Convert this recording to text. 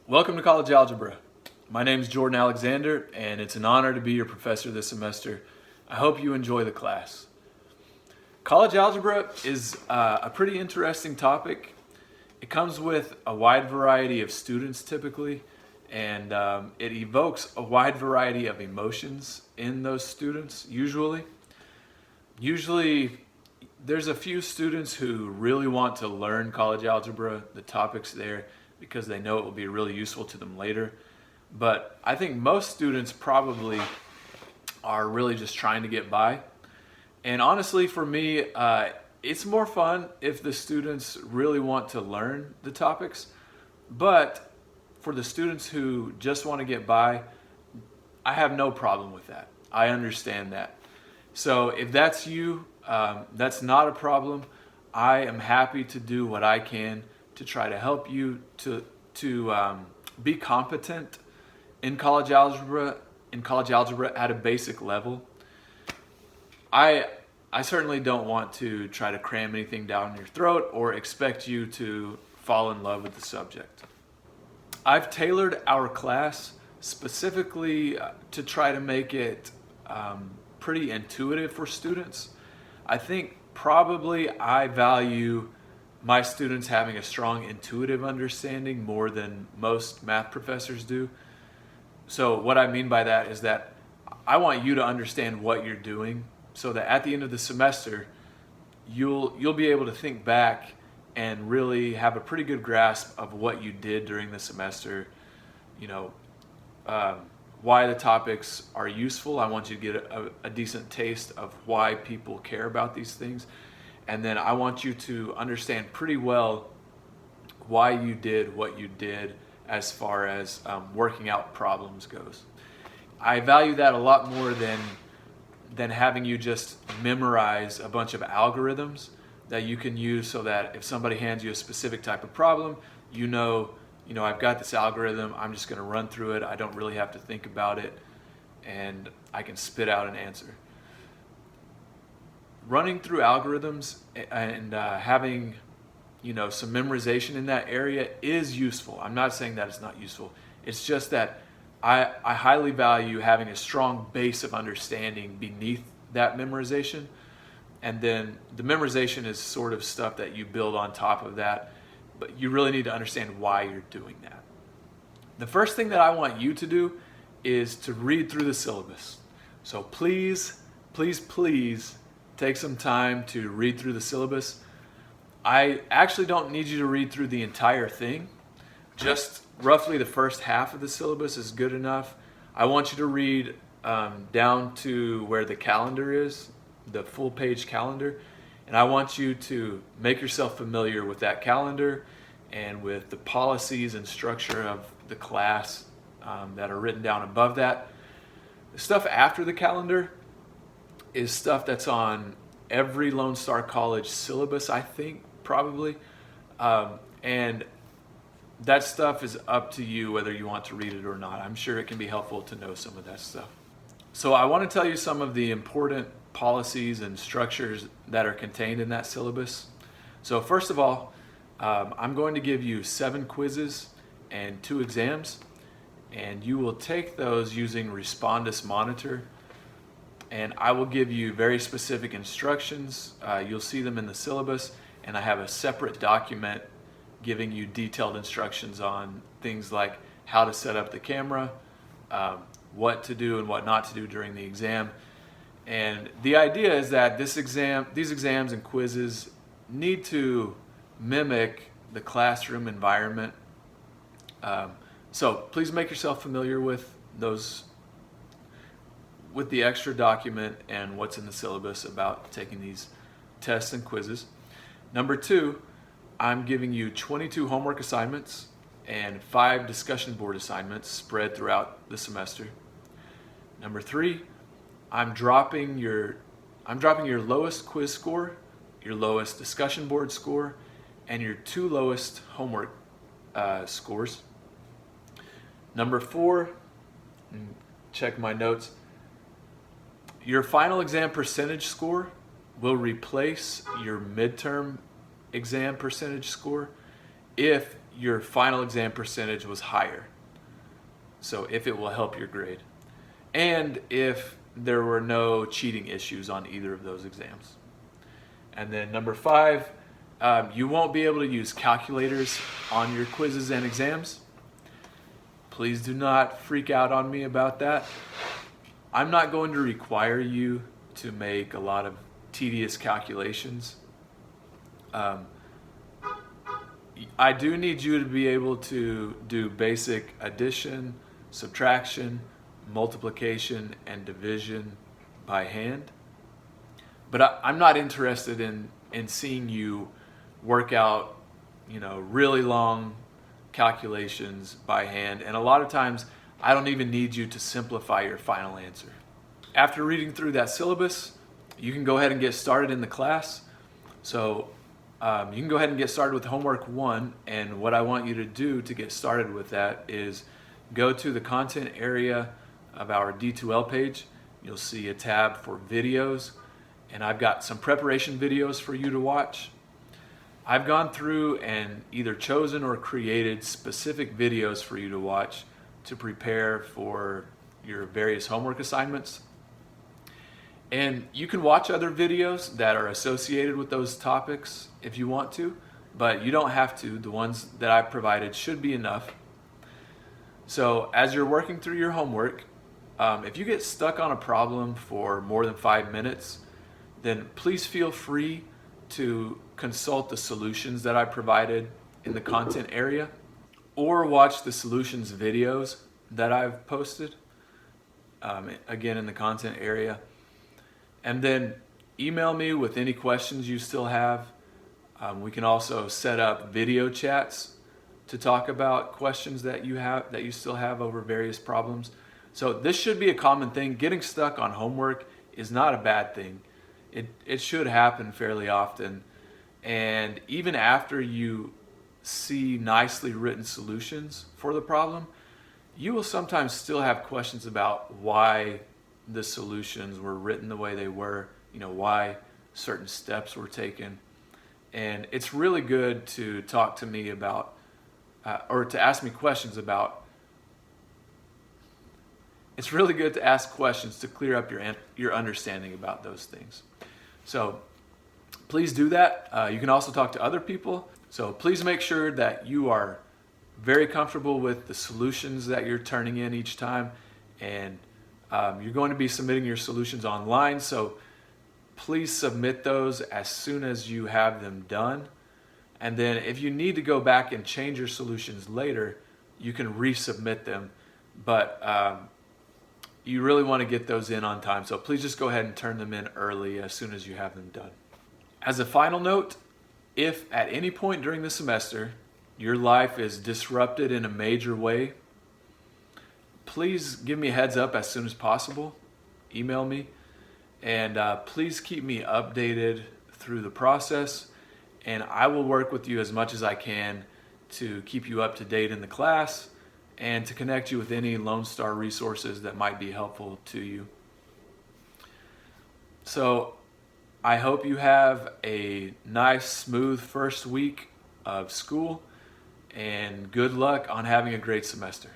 Welcome to College Algebra. My name is Jordan Alexander, and it's an honor to be your professor this semester. I hope you enjoy the class. College Algebra is a pretty interesting topic. It comes with a wide variety of students typically, and it evokes a wide variety of emotions in those students usually. Usually, there's a few students who really want to learn college algebra, the topics there, because they know it will be really useful to them later. But I think most students probably are really just trying to get by. And honestly, for me, it's more fun if the students really want to learn the topics. But for the students who just want to get by, I have no problem with that. I understand that. So if that's you, that's not a problem. I am happy to do what I can to try to help you to be competent in college algebra at a basic level. I certainly don't want to try to cram anything down your throat or expect you to fall in love with the subject. I've tailored our class specifically to try to make it pretty intuitive for students. I think probably I value my students having a strong intuitive understanding more than most math professors do. So what I mean by that is that I want you to understand what you're doing so that at the end of the semester, you'll be able to think back and really have a pretty good grasp of what you did during the semester, why the topics are useful. I want you to get a decent taste of why people care about these things. And then I want you to understand pretty well why you did what you did as far as working out problems goes. I value that a lot more than having you just memorize a bunch of algorithms that you can use so that if somebody hands you a specific type of problem, I've got this algorithm, I'm just going to run through it, I don't really have to think about it, and I can spit out an answer. Running through algorithms and having some memorization in that area is useful. I'm not saying that it's not useful. It's just that I highly value having a strong base of understanding beneath that memorization. And then the memorization is sort of stuff that you build on top of that, but you really need to understand why you're doing that. The first thing that I want you to do is to read through the syllabus. So please, please, please take some time to read through the syllabus. I actually don't need you to read through the entire thing. Just roughly the first half of the syllabus is good enough. I want you to read down to where the calendar is, the full page calendar. And I want you to make yourself familiar with that calendar and with the policies and structure of the class that are written down above that. The stuff after the calendar is stuff that's on every Lone Star College syllabus, I think, probably. And that stuff is up to you whether you want to read it or not. I'm sure it can be helpful to know some of that stuff. So I want to tell you some of the important policies and structures that are contained in that syllabus. So first of all, I'm going to give you 7 quizzes and 2 exams, and you will take those using Respondus Monitor. And I will give you very specific instructions. You'll see them in the syllabus, and I have a separate document giving you detailed instructions on things like how to set up the camera, what to do and what not to do during the exam. And the idea is that these exams and quizzes need to mimic the classroom environment. So please make yourself familiar with those, with the extra document and what's in the syllabus about taking these tests and quizzes. Number 2, I'm giving you 22 homework assignments and 5 discussion board assignments spread throughout the semester. Number 3, I'm dropping your lowest quiz score, your lowest discussion board score, and your 2 lowest homework scores. Number 4, check my notes. Your final exam percentage score will replace your midterm exam percentage score if your final exam percentage was higher. So if it will help your grade. And if there were no cheating issues on either of those exams. And then number 5, you won't be able to use calculators on your quizzes and exams. Please do not freak out on me about that. I'm not going to require you to make a lot of tedious calculations. I do need you to be able to do basic addition, subtraction, multiplication, and division by hand. But I'm not interested in seeing you work out, really long calculations by hand. And a lot of times, I don't even need you to simplify your final answer. After reading through that syllabus, you can go ahead and get started in the class. So you can go ahead and get started with homework 1. And what I want you to do to get started with that is go to the content area of our D2L page. You'll see a tab for videos. And I've got some preparation videos for you to watch. I've gone through and either chosen or created specific videos for you to watch to prepare for your various homework assignments. And you can watch other videos that are associated with those topics if you want to, but you don't have to. The ones that I've provided should be enough. So as you're working through your homework, if you get stuck on a problem for more than 5 minutes, then please feel free to consult the solutions that I provided in the content area, or watch the solutions videos that I've posted, again in the content area. And then email me with any questions you still have. We can also set up video chats to talk about questions that you still have over various problems. So this should be a common thing. Getting stuck on homework is not a bad thing. It should happen fairly often. And even after you see nicely written solutions for the problem, you will sometimes still have questions about why the solutions were written the way they were, why certain steps were taken. And it's really good to talk to me about, or to ask me questions about. It's really good to ask questions to clear up your understanding about those things. So please do that. You can also talk to other people. So please make sure that you are very comfortable with the solutions that you're turning in each time. And you're going to be submitting your solutions online. So please submit those as soon as you have them done. And then if you need to go back and change your solutions later, you can resubmit them. But you really want to get those in on time. So please just go ahead and turn them in early as soon as you have them done. As a final note, if at any point during the semester your life is disrupted in a major way, please give me a heads up as soon as possible. Email me. And please keep me updated through the process. And I will work with you as much as I can to keep you up to date in the class and to connect you with any Lone Star resources that might be helpful to you. So I hope you have a nice, smooth first week of school, and good luck on having a great semester.